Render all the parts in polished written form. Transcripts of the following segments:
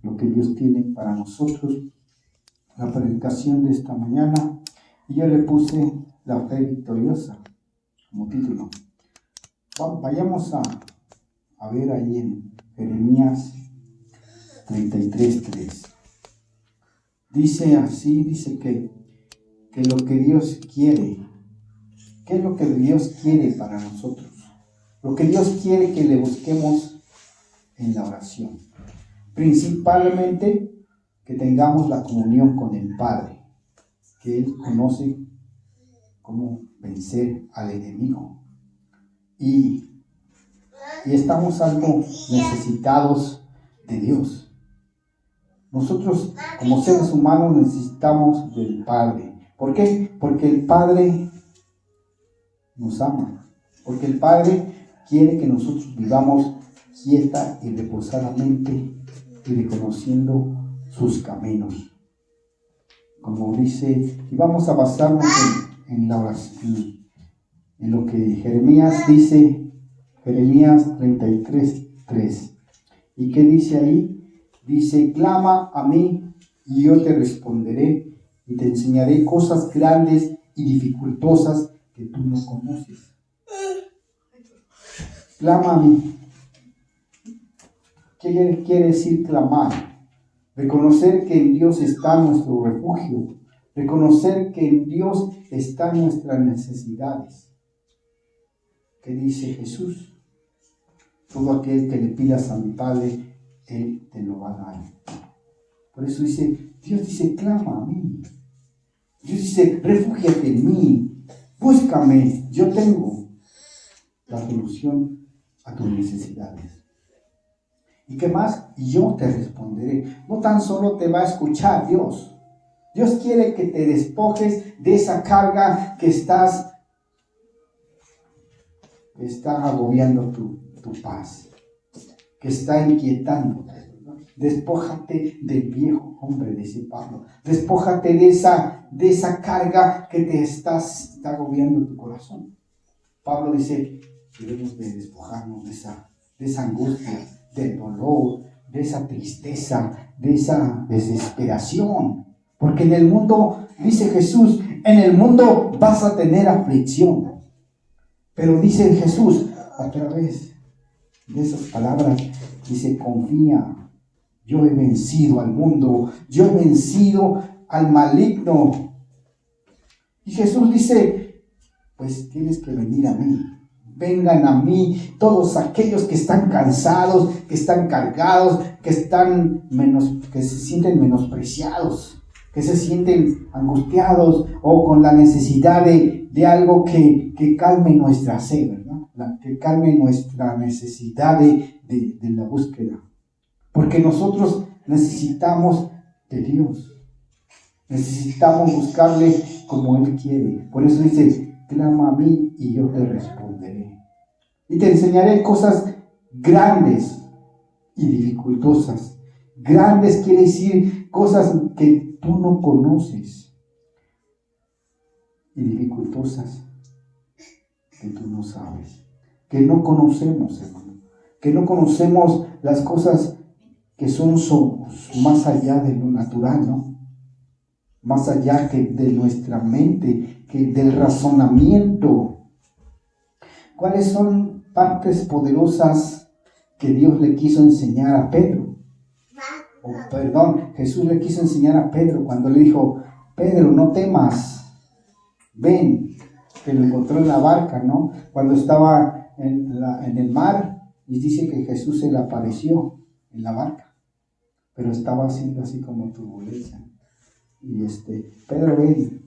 lo que Dios tiene para nosotros. La predicación de esta mañana, y yo le puse la fe victoriosa como título. Vayamos a ver ahí en Jeremías 33:3. Dice así, dice que lo que Dios quiere, ¿qué es lo que Dios quiere para nosotros? Lo que Dios quiere que le busquemos en la oración. Principalmente que tengamos la comunión con el Padre, que Él conoce cómo vencer al enemigo. Y estamos algo necesitados de Dios. Nosotros como seres humanos necesitamos del Padre. ¿Por qué? Porque el Padre nos ama. Porque el Padre quiere que nosotros vivamos quieta y reposadamente y reconociendo sus caminos. Como dice, y vamos a basarnos en la oración, en lo que Jeremías dice, Jeremías 33:3. ¿Y qué dice ahí? Dice: clama a mí y yo te responderé y te enseñaré cosas grandes y dificultosas que tú no conoces. Clama a mí. ¿Qué quiere decir clamar? Reconocer que en Dios está nuestro refugio. Reconocer que en Dios están nuestras necesidades. ¿Qué dice Jesús? Todo aquel que le pidas a mi Padre, Él te lo va a dar. Por eso dice, Dios dice, clama a mí. Dios dice, refúgiate en mí. Búscame. Yo tengo la solución a tus necesidades. ¿Y qué más? Yo te responderé. No tan solo te va a escuchar Dios. Dios quiere que te despojes de esa carga que está agobiando tu paz, que está inquietándote. Despójate del viejo hombre, dice Pablo. Despójate de esa carga que te está agobiando tu corazón. Pablo dice que debemos de despojarnos de esa angustia, del dolor, de esa tristeza, de esa desesperación. Porque en el mundo, dice Jesús, en el mundo vas a tener aflicción. Pero dice Jesús, a través de esas palabras, dice, confía, yo he vencido al mundo, yo he vencido al maligno. Y Jesús dice, pues tienes que venir a mí. Vengan a mí todos aquellos que están cansados, que están cargados, que se sienten menospreciados, que se sienten angustiados o con la necesidad de algo que calme nuestra sed, ¿verdad? Que calme nuestra necesidad de la búsqueda. Porque nosotros necesitamos de Dios. Necesitamos buscarle como Él quiere. Por eso dice, clama a mí y yo te responderé. Y te enseñaré cosas grandes y dificultosas. Grandes quiere decir cosas que tú no conoces. Y dificultosas que tú no sabes. Que no conocemos, hermano. Que no conocemos las cosas que son más allá de lo natural, ¿no? Más allá que de nuestra mente, que del razonamiento. ¿Cuáles son partes poderosas que Dios le quiso enseñar a Pedro? Jesús le quiso enseñar a Pedro cuando le dijo, Pedro, no temas, ven, que lo encontró en la barca, ¿no? Cuando estaba en el mar, y dice que Jesús se le apareció en la barca, pero estaba haciendo así como turbulencia. Y Pedro ven,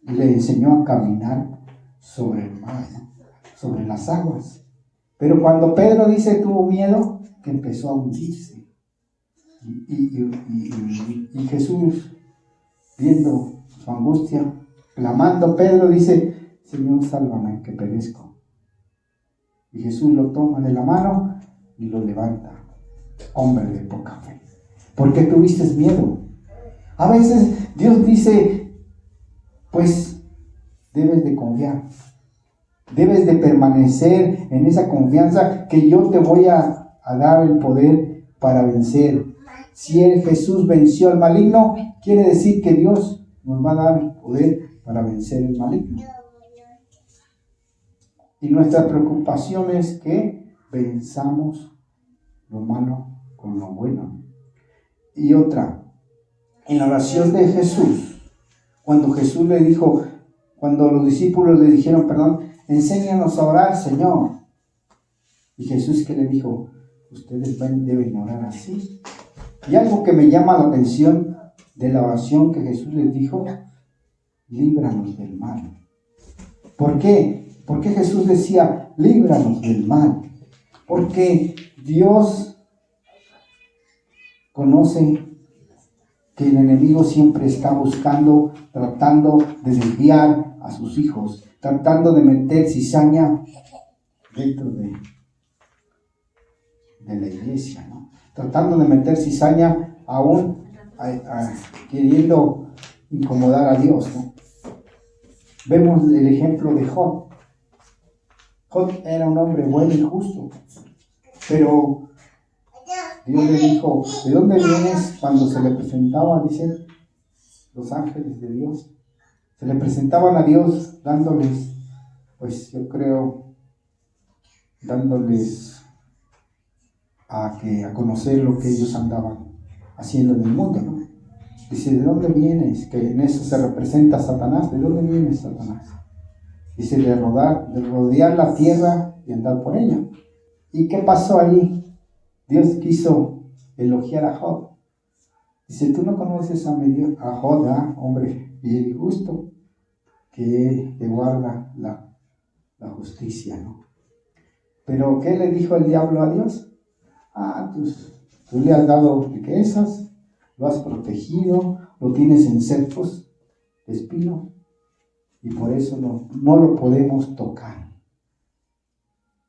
y le enseñó a caminar sobre el mar, ¿no? Sobre las aguas. Pero cuando Pedro tuvo miedo, que empezó a hundirse. Y Jesús, viendo su angustia, clamando, Pedro dice, Señor, sálvame, que perezco. Y Jesús lo toma de la mano y lo levanta. Hombre de poca fe, ¿por qué tuviste miedo? A veces Dios dice, pues debes de confiar, debes de permanecer en esa confianza, que yo te voy a dar el poder para vencer. Si Jesús venció al maligno, quiere decir que Dios nos va a dar el poder para vencer el maligno. Y nuestra preocupación es que venzamos lo malo con lo bueno. Y otra, en la oración de Jesús, cuando Jesús le dijo, cuando los discípulos le dijeron, enséñanos a orar, Señor. Y Jesús, ¿qué le dijo? Ustedes deben orar así. Y algo que me llama la atención de la oración que Jesús les dijo, líbranos del mal. ¿Por qué? Porque Jesús decía, líbranos del mal. Porque Dios conoce que el enemigo siempre está buscando, tratando de desviar a sus hijos, tratando de meter cizaña dentro de la iglesia, ¿no? Tratando de meter cizaña aún queriendo incomodar a Dios, ¿no? Vemos el ejemplo de Job. Job era un hombre bueno y justo, pero Dios le dijo, ¿de dónde vienes? Cuando se le presentaba, dicen los ángeles de Dios, se le presentaban a Dios dándoles, pues yo creo, dándoles a conocer lo que ellos andaban haciendo en el mundo, ¿no? Dice, ¿de dónde vienes? Que en eso se representa Satanás. ¿De dónde vienes, Satanás? Dice, de rodear la tierra y andar por ella. ¿Y qué pasó ahí? Dios quiso elogiar a Job. Dice, tú no conoces a Job, hombre bien y justo, que guarda la justicia, ¿no? Pero ¿qué le dijo el diablo a Dios? Tú le has dado riquezas, lo has protegido, lo tienes en cercos de espino y por eso no lo podemos tocar.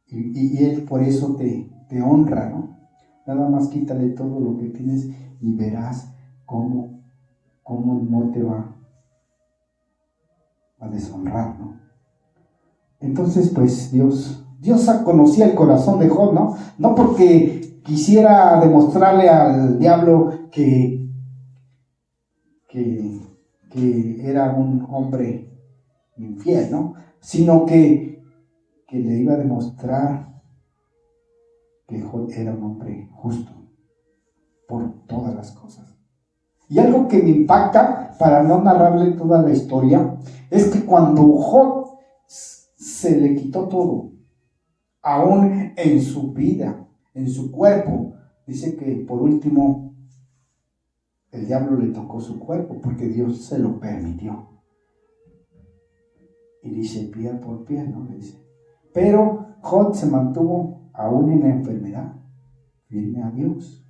Y Él por eso te honra, ¿no? Nada más quítale todo lo que tienes y verás cómo no te va a deshonrar, ¿no? Entonces, pues Dios conocía el corazón de Job, ¿no? No porque quisiera demostrarle al diablo que era un hombre infiel, ¿no? Sino que le iba a demostrar que Job era un hombre justo por todas las cosas. Y algo que me impacta, para no narrarle toda la historia, es que cuando Job se le quitó todo, aún en su vida, en su cuerpo, dice que por último el diablo le tocó su cuerpo porque Dios se lo permitió. Y dice, piel por piel, ¿no? Le dice. Pero Job se mantuvo aún en la enfermedad, firme a Dios.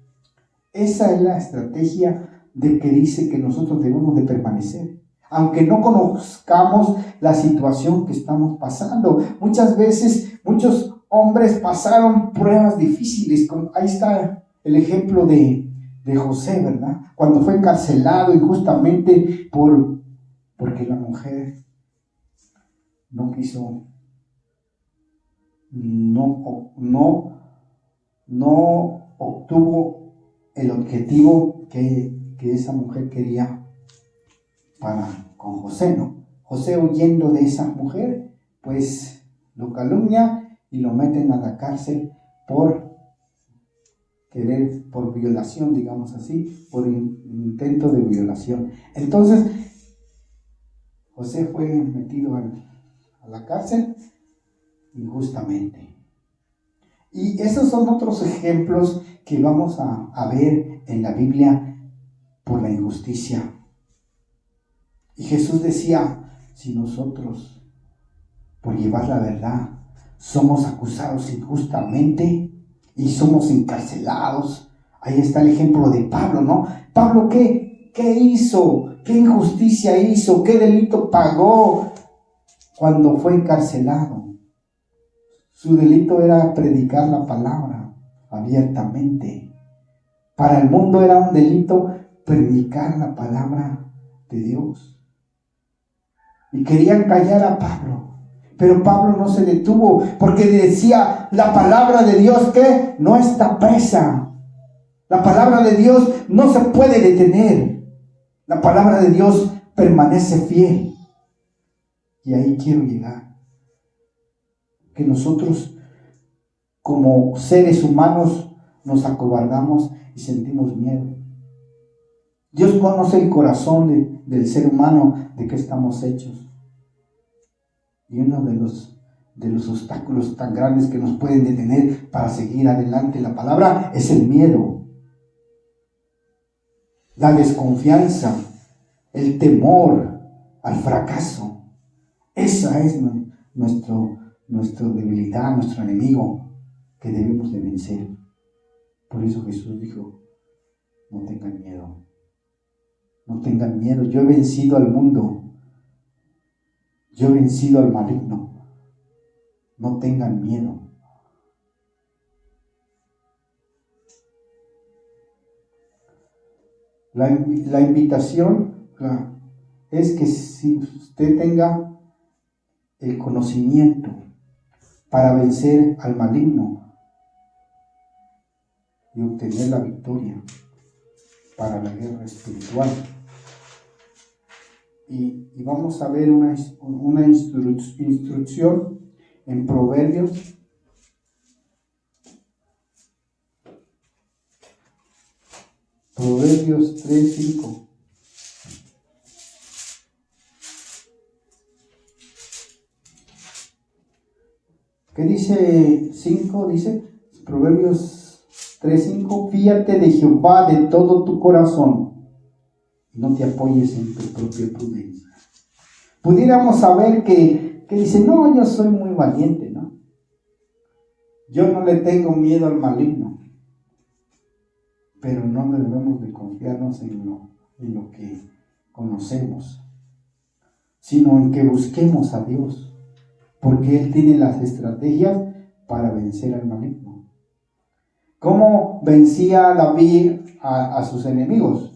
Esa es la estrategia de que dice que nosotros debemos de permanecer. Aunque no conozcamos la situación que estamos pasando. Muchas veces, muchos hombres pasaron pruebas difíciles. Ahí está el ejemplo de José, ¿verdad? Cuando fue encarcelado injustamente porque la mujer no quiso, no obtuvo el objetivo que esa mujer quería con José, ¿no? José, huyendo de esa mujer, pues lo calumnia y lo meten a la cárcel por violación, digamos así, por intento de violación. Entonces, José fue metido a la cárcel injustamente. Y esos son otros ejemplos que vamos a ver en la Biblia por la injusticia. Y Jesús decía, si nosotros, por llevar la verdad, somos acusados injustamente y somos encarcelados. Ahí está el ejemplo de Pablo, ¿no? Pablo, ¿qué hizo? ¿Qué injusticia hizo? ¿Qué delito pagó cuando fue encarcelado? Su delito era predicar la palabra abiertamente. Para el mundo era un delito predicar la palabra de Dios. Y querían callar a Pablo. Pero Pablo no se detuvo porque decía la palabra de Dios que no está presa. La palabra de Dios no se puede detener. La palabra de Dios permanece fiel. Y ahí quiero llegar. Que nosotros, como seres humanos, nos acobardamos y sentimos miedo. Dios conoce el corazón del ser humano, de qué estamos hechos. Y uno de los obstáculos tan grandes que nos pueden detener para seguir adelante la palabra es el miedo, la desconfianza, el temor al fracaso. Esa es nuestra debilidad, nuestro enemigo que debemos de vencer. Por eso Jesús dijo, no tengan miedo. No tengan miedo. Yo he vencido al mundo. Yo he vencido al maligno. No tengan miedo. La invitación es que si usted tenga el conocimiento para vencer al maligno y obtener la victoria para la guerra espiritual. Y vamos a ver una instrucción en Proverbios. Proverbios 3:5. ¿Qué dice 5? Dice Proverbios 3:5. Fíate de Jehová de todo tu corazón y no te apoyes en tu propia prudencia. Pudiéramos saber que dice, no, yo soy muy valiente, ¿no? Yo no le tengo miedo al maligno. Pero no debemos de confiarnos en lo que conocemos, sino en que busquemos a Dios, porque Él tiene las estrategias para vencer al maligno. ¿Cómo vencía David a sus enemigos?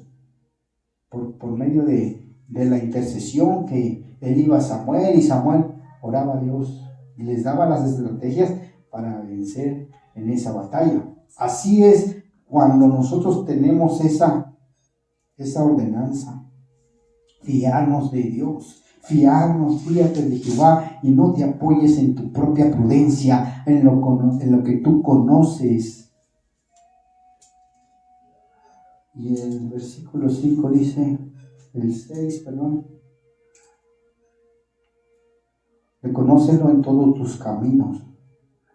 Por medio de la intercesión, que él iba a Samuel y Samuel oraba a Dios y les daba las estrategias para vencer en esa batalla. Así es cuando nosotros tenemos esa ordenanza, fiarnos de Dios, fíate de Jehová y no te apoyes en tu propia prudencia, en lo que tú conoces. Y el versículo 5 dice, el 6, reconócelo en todos tus caminos.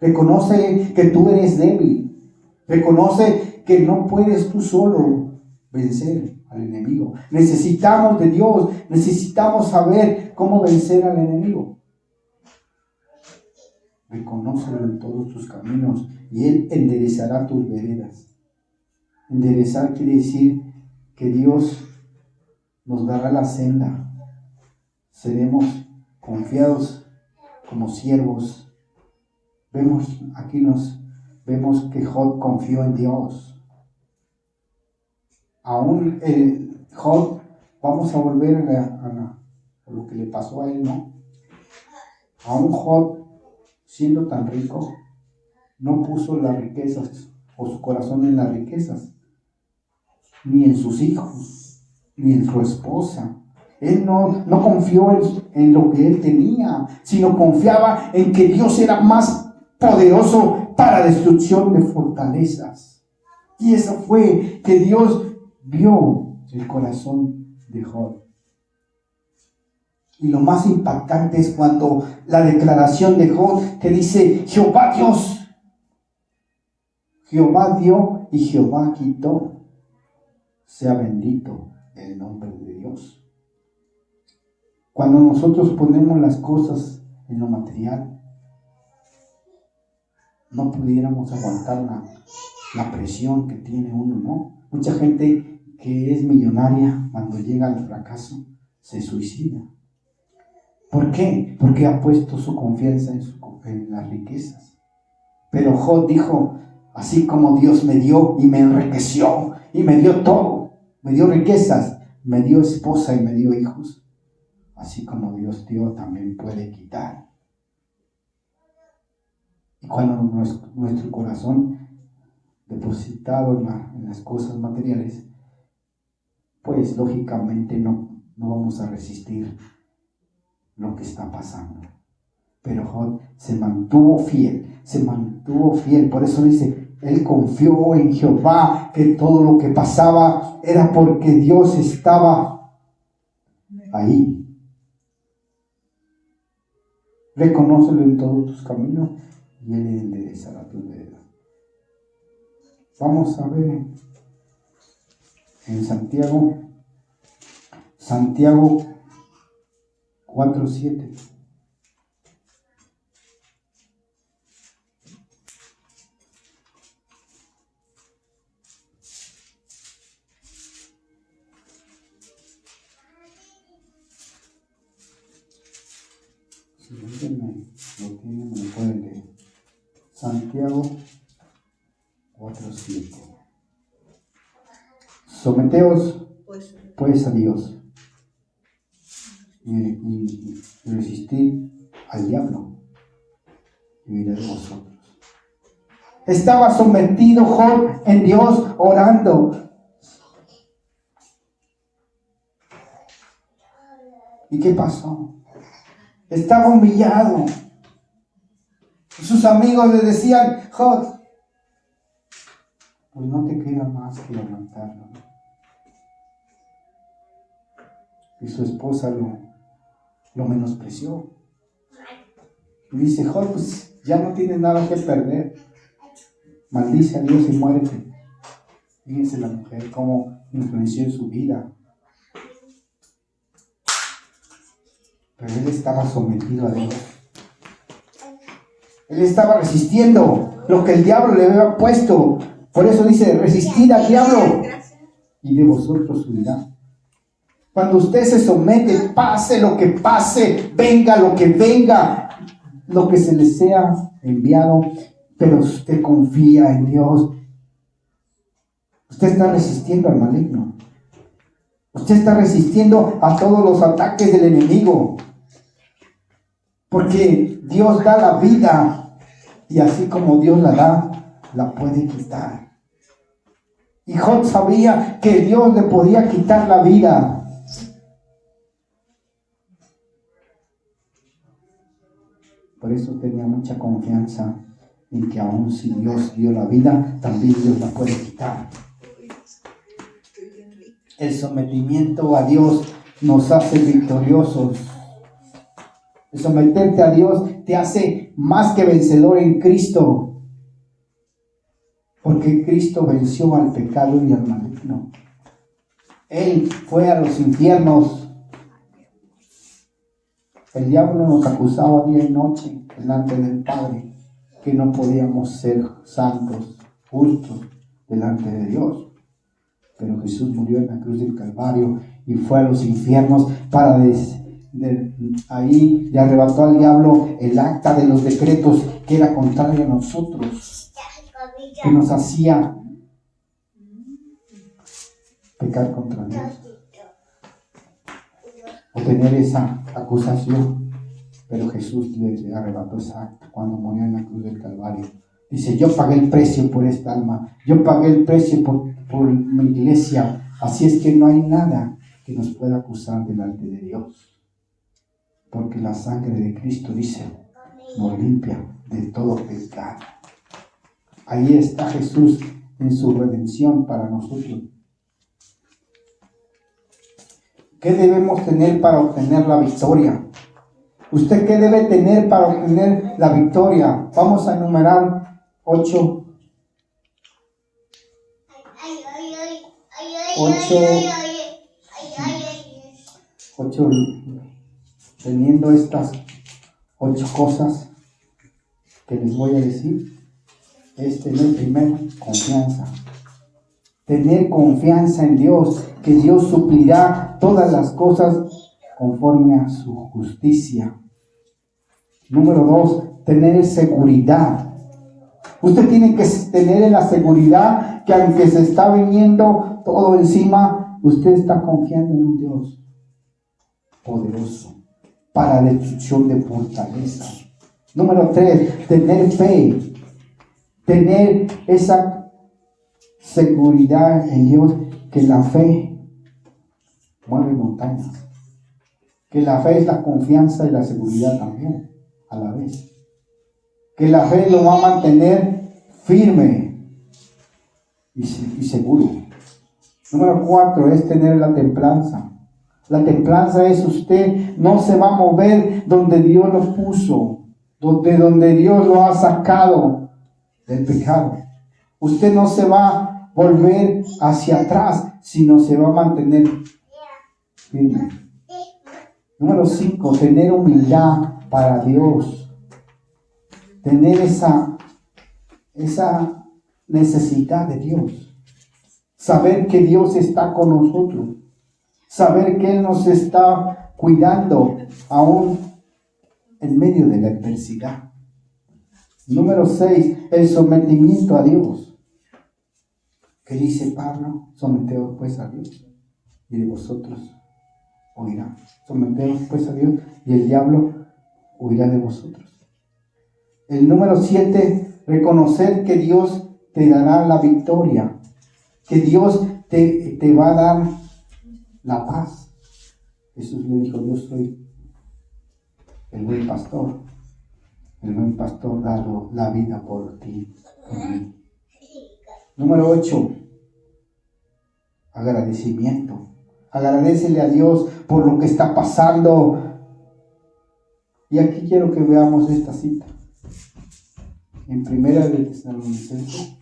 Reconoce que tú eres débil. Reconoce que no puedes tú solo vencer al enemigo. Necesitamos de Dios. Necesitamos saber cómo vencer al enemigo. Reconócelo en todos tus caminos y Él enderezará tus veredas. Enderezar quiere decir que Dios nos dará la senda. Seremos confiados como siervos. Vemos que Job confió en Dios. Aún Job, vamos a volver a lo que le pasó a él, ¿no? Aún Job, siendo tan rico, no puso las riquezas o su corazón en las riquezas, ni en sus hijos, ni en su esposa. Él no confió en lo que él tenía, sino confiaba en que Dios era más poderoso para destrucción de fortalezas. Y eso fue que Dios vio el corazón de Job. Y lo más impactante es cuando la declaración de Job que dice, Jehová Dios, Jehová dio y Jehová quitó. Sea bendito el nombre de Dios. Cuando nosotros ponemos las cosas en lo material, no pudiéramos aguantar la presión que tiene uno, ¿no? Mucha gente que es millonaria, cuando llega al fracaso, se suicida. ¿Por qué? Porque ha puesto su confianza en las riquezas. Pero Job dijo, así como Dios me dio y me enriqueció y me dio todo, me dio riquezas, me dio esposa y me dio hijos, así como Dios dio, también puede quitar. Y cuando nuestro corazón depositado en las cosas materiales, pues lógicamente no vamos a resistir lo que está pasando. Pero Job se mantuvo fiel. Por eso dice, él confió en Jehová, que todo lo que pasaba era porque Dios estaba ahí. Reconócelo en todos tus caminos y Él enderezará tus veredas. Vamos a ver en Santiago 4:7. Si alguien lo tiene, me lo pueden leer. Santiago 4:7. Someteos pues a Dios y resistid al diablo y huirá de vosotros. Estaba sometido Job en Dios orando. ¿Y qué pasó? Estaba humillado. Sus amigos le decían, Job, pues no te queda más que aguantarlo. Y su esposa lo menospreció. Y dice, Job, pues ya no tienes nada que perder. Maldice a Dios y muérete. Fíjense la mujer cómo influenció en su vida. Pero él estaba sometido a Dios. Él estaba resistiendo lo que el diablo le había puesto. Por eso dice, resistid al diablo y de vosotros huirá. Cuando usted se somete, pase lo que pase, venga lo que venga, lo que se le sea enviado, pero usted confía en Dios. Usted está resistiendo al maligno. Usted está resistiendo a todos los ataques del enemigo. Porque Dios da la vida y así como Dios la da, la puede quitar. Y Job sabía que Dios le podía quitar la vida. Por eso tenía mucha confianza en que aun si Dios dio la vida, también Dios la puede quitar. El sometimiento a Dios nos hace victoriosos. El someterte a Dios te hace más que vencedor en Cristo. Porque Cristo venció al pecado y al maligno. Él fue a los infiernos. El diablo nos acusaba día y noche delante del Padre, que no podíamos ser santos, justos delante de Dios. Pero Jesús murió en la cruz del Calvario y fue a los infiernos para ahí le arrebató al diablo el acta de los decretos que era contrario a nosotros, que nos hacía pecar contra Dios o tener esa acusación. Pero Jesús le arrebató esa acta cuando murió en la cruz del Calvario. Dice, yo pagué el precio por esta alma, yo pagué el precio por mi iglesia, así es que no hay nada que nos pueda acusar delante de Dios, porque la sangre de Cristo, dice, nos limpia de todo pecado. Ahí está Jesús en su redención para nosotros. ¿Qué debemos tener para obtener la victoria? ¿Usted qué debe tener para obtener la victoria? Vamos a enumerar 8 teniendo estas 8 cosas que les voy a decir, es tener primero confianza. Tener confianza en Dios, que Dios suplirá todas las cosas conforme a su justicia. Número 2, tener seguridad. Usted tiene que tener la seguridad que aunque se está viniendo todo encima, usted está confiando en un Dios poderoso para la destrucción de fortaleza. Número 3, tener fe. Tener esa seguridad en Dios, que la fe mueve montañas. Que la fe es la confianza y la seguridad también, a la vez. Que la fe lo va a mantener firme y seguro. Número 4 es tener la templanza. La templanza es usted no se va a mover donde Dios lo puso, donde Dios lo ha sacado del pecado. Usted no se va a volver hacia atrás, sino se va a mantener firme. Número 5, tener humildad para Dios. Tener esa necesidad de Dios. Saber que Dios está con nosotros. Saber que Él nos está cuidando aún en medio de la adversidad. Número 6, el sometimiento a Dios. ¿Qué dice Pablo? Someteos pues a Dios y de vosotros oirá. Someteos pues a Dios y el diablo huirá de vosotros. El número 7, reconocer que Dios te dará la victoria, que Dios te va a dar la paz. Jesús le dijo, yo soy el buen pastor. El buen pastor da la vida por ti, por mí. Número 8, agradecimiento. Agradécele a Dios por lo que está pasando. Y aquí quiero que veamos esta cita. En Primera de Tesalonicenses,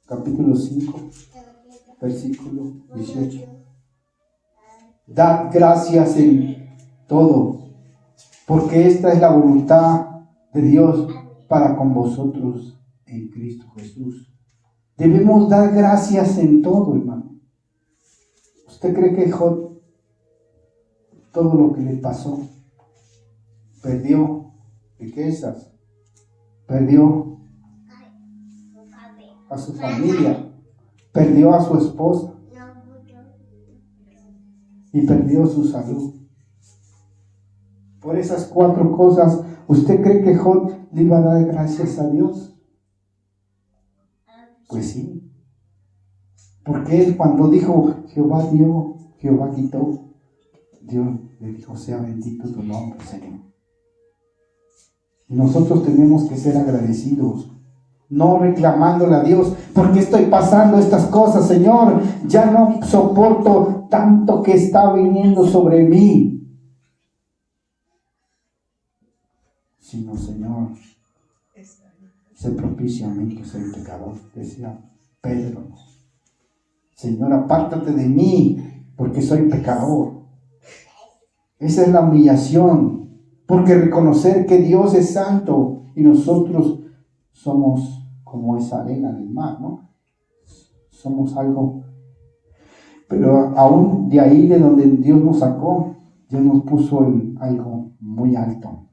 capítulo 5, versículo 18. Dad gracias en todo, porque esta es la voluntad de Dios para con vosotros en Cristo Jesús. Debemos dar gracias en todo, hermano. ¿Usted cree que Job, todo lo que le pasó, perdió riquezas, perdió a su familia, perdió a su esposa y perdió su salud? Por esas 4 cosas, ¿usted cree que Job le iba a dar gracias a Dios? Pues sí. Porque él cuando dijo, Jehová dio, Jehová quitó, Dios le dijo, sea bendito tu nombre, Señor. Y nosotros tenemos que ser agradecidos, no reclamándole a Dios, ¿por qué estoy pasando estas cosas, Señor? Ya no soporto tanto que está viniendo sobre mí. Sino, Señor, sé propicio a mí que soy pecador. Decía Pedro, Señor, apártate de mí porque soy pecador. Esa es la humillación, porque reconocer que Dios es santo y nosotros somos como esa arena del mar, ¿no? Somos algo, pero aún de ahí de donde Dios nos sacó, Dios nos puso en algo muy alto.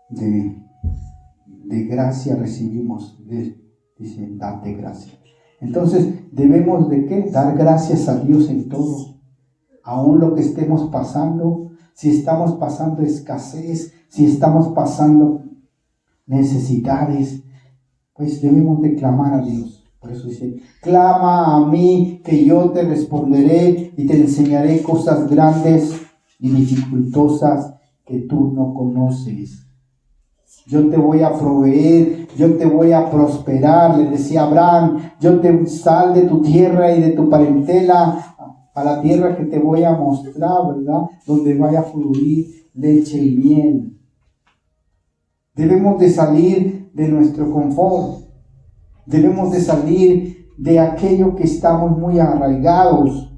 De gracia recibimos, dice, date gracia. Entonces, debemos de ¿qué? Dar gracias a Dios en todo. Aún lo que estemos pasando, si estamos pasando escasez, si estamos pasando necesidades, pues debemos de clamar a Dios. Por eso dice, clama a mí que yo te responderé y te enseñaré cosas grandes y dificultosas que tú no conoces. Yo te voy a proveer, yo te voy a prosperar, le decía Abraham, yo te sal de tu tierra y de tu parentela a la tierra que te voy a mostrar, ¿verdad? Donde vaya a fluir leche y miel. Debemos de salir de nuestro confort, debemos de salir de aquello que estamos muy arraigados.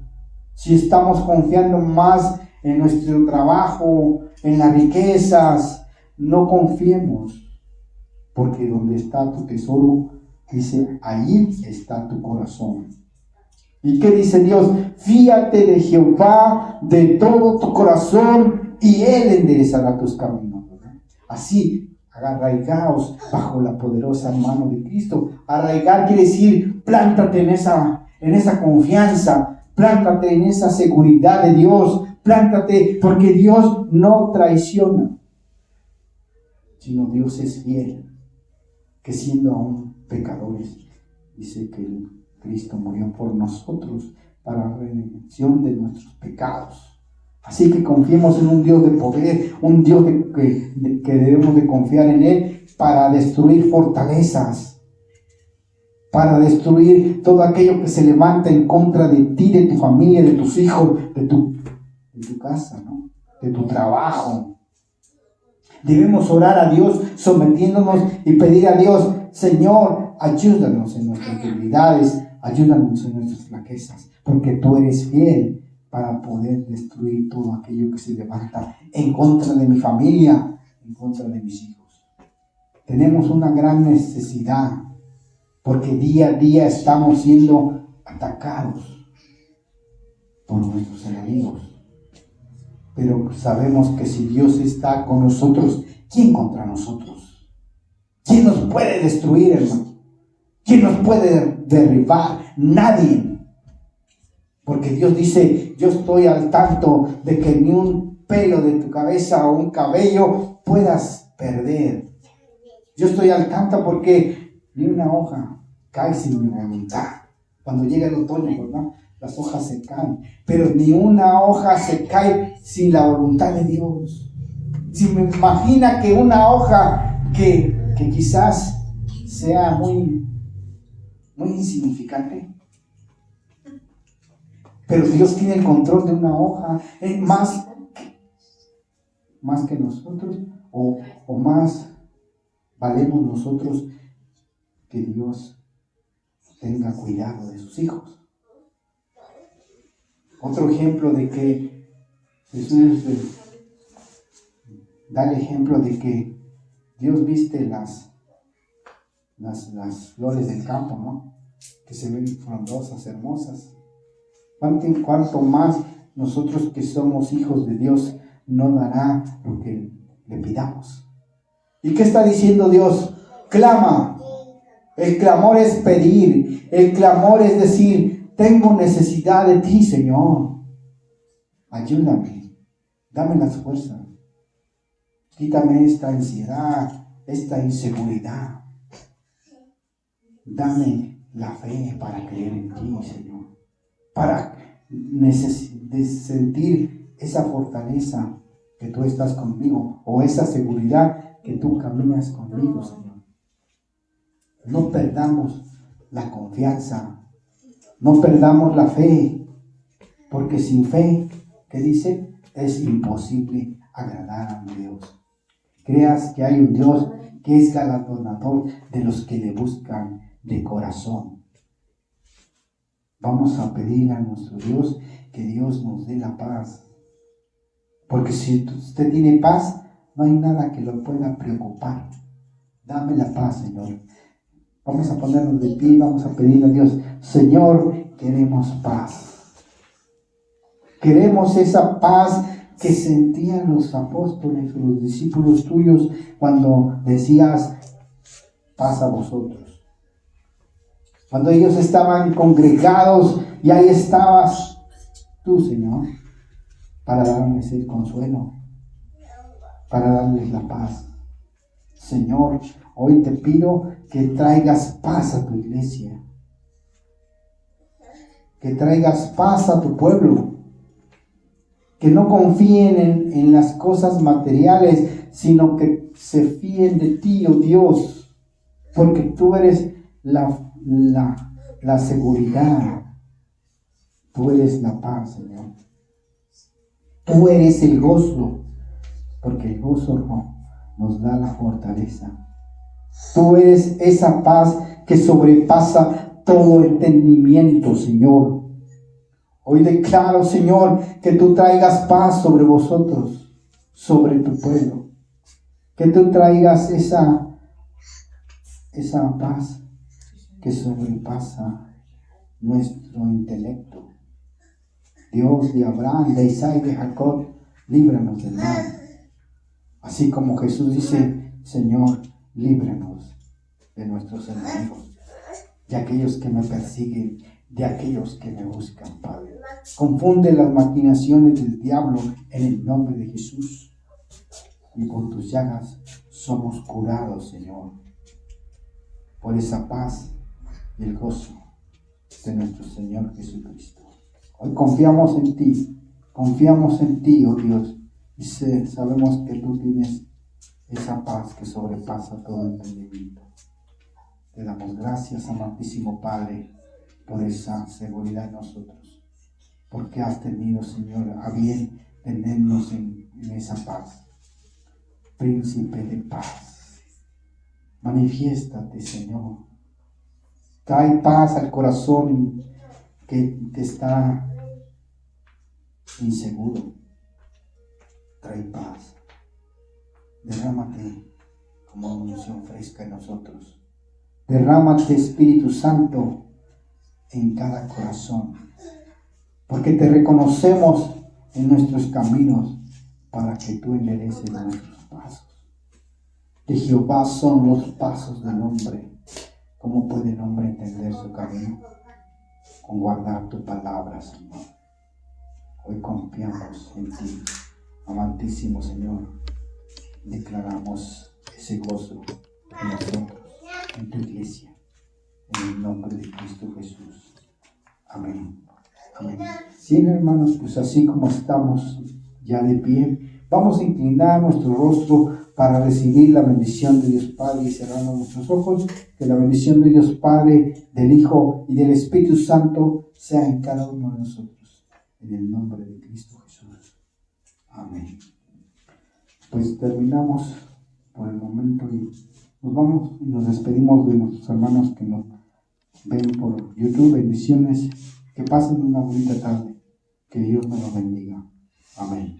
Si estamos confiando más en nuestro trabajo, en las riquezas, no confiemos, porque donde está tu tesoro, dice, ahí está tu corazón. ¿Y qué dice Dios? Fíate de Jehová de todo tu corazón y Él enderezará tus caminos, ¿verdad? Así, arraigaos bajo la poderosa mano de Cristo. Arraigar quiere decir, plántate en esa confianza, plántate en esa seguridad de Dios, plántate porque Dios no traiciona, sino Dios es fiel. que siendo aún pecadores, dice que Cristo murió por nosotros para la redención de nuestros pecados. Así que confiemos en un Dios de poder, un Dios que debemos de confiar en Él para destruir fortalezas, para destruir todo aquello que se levanta en contra de ti, de tu familia, de tus hijos, de tu casa, ¿no? De tu trabajo. Debemos orar a Dios sometiéndonos y pedir a Dios: Señor, ayúdanos en nuestras debilidades, ayúdanos en nuestras flaquezas, porque tú eres fiel para poder destruir todo aquello que se levanta en contra de mi familia, en contra de mis hijos. Tenemos una gran necesidad, porque día a día estamos siendo atacados por nuestros enemigos. Pero sabemos que si Dios está con nosotros, ¿quién contra nosotros? ¿Quién nos puede destruir, hermano? ¿Quién nos puede derribar? Nadie. Porque Dios dice: yo estoy al tanto de que ni un pelo de tu cabeza o un cabello puedas perder. Yo estoy al tanto porque ni una hoja cae sin mi voluntad. Cuando llega el otoño, ¿verdad?, las hojas se caen, pero ni una hoja se cae sin la voluntad de Dios. Si me imagina que una hoja que quizás sea muy insignificante, pero Dios tiene el control de una hoja, más que nosotros, o más valemos nosotros que Dios tenga cuidado de sus hijos. Otro ejemplo de que Jesús da el ejemplo de que Dios viste las flores del campo, ¿no?, que se ven frondosas, hermosas. ¿Cuánto más nosotros que somos hijos de Dios no dará lo que le pidamos? ¿Y qué está diciendo Dios? Clama. El clamor es pedir. El clamor es decir: tengo necesidad de ti, Señor. Ayúdame. Dame las fuerzas. Quítame esta ansiedad, esta inseguridad. Dame la fe para creer en ti, Señor. Para sentir esa fortaleza que tú estás conmigo, o esa seguridad que tú caminas conmigo, Señor. No perdamos la confianza. No perdamos la fe, porque sin fe, ¿qué dice? Es imposible agradar a un Dios. Creas que hay un Dios que es galardonador de los que le buscan de corazón. Vamos a pedir a nuestro Dios que Dios nos dé la paz. Porque si usted tiene paz, no hay nada que lo pueda preocupar. Dame la paz, Señor. Vamos a ponernos de pie, vamos a pedir a Dios: Señor, queremos paz. Queremos esa paz que sentían los apóstoles, los discípulos tuyos, cuando decías: paz a vosotros. Cuando ellos estaban congregados y ahí estabas tú, Señor, para darles el consuelo, para darles la paz. Señor, hoy te pido que traigas paz a tu iglesia, que traigas paz a tu pueblo, que no confíen en las cosas materiales, sino que se fíen de ti, oh Dios, porque tú eres la seguridad, tú eres la paz, Señor. Tú eres el gozo, porque el gozo nos da la fortaleza. Tú eres esa paz que sobrepasa todo entendimiento, Señor. Hoy declaro, Señor, que tú traigas paz sobre vosotros, sobre tu pueblo. Que tú traigas esa paz que sobrepasa nuestro intelecto. Dios de Abraham, de Isaac y de Jacob, líbranos del mal. Así como Jesús dice: Señor, líbranos de nuestros enemigos, de aquellos que me persiguen, de aquellos que me buscan, Padre. Confunde las maquinaciones del diablo en el nombre de Jesús. Y por tus llagas somos curados, Señor. por esa paz y el gozo de nuestro Señor Jesucristo. Hoy confiamos en ti, oh Dios, y sabemos que tú tienes esa paz que sobrepasa todo entendimiento. Te damos gracias, amantísimo Padre, por esa seguridad en nosotros, porque has tenido, Señor, a bien tenernos en esa paz. Príncipe de paz, manifiéstate, Señor. Trae paz al corazón que te está inseguro. Trae paz. Derrámate como unción fresca en nosotros. Derrámate, Espíritu Santo, en cada corazón, porque te reconocemos en nuestros caminos para que tú endereces nuestros pasos. De Jehová son los pasos del hombre. ¿Cómo puede el hombre entender su camino? Con guardar tu palabra, Señor. Hoy confiamos en ti, amantísimo Señor. Declaramos ese gozo en nosotros, en tu iglesia, en el nombre de Cristo Jesús. Amén. Amén. Bien, hermanos, pues así como estamos ya de pie, vamos a inclinar nuestro rostro para recibir la bendición de Dios Padre y cerrando nuestros ojos. Que la bendición de Dios Padre, del Hijo y del Espíritu Santo sea en cada uno de nosotros. En el nombre de Cristo Jesús. Amén. Pues terminamos por el momento y nos vamos y nos despedimos de nuestros hermanos que nos ven por YouTube. Bendiciones. Que pasen una bonita tarde. Que Dios nos lo bendiga. Amén.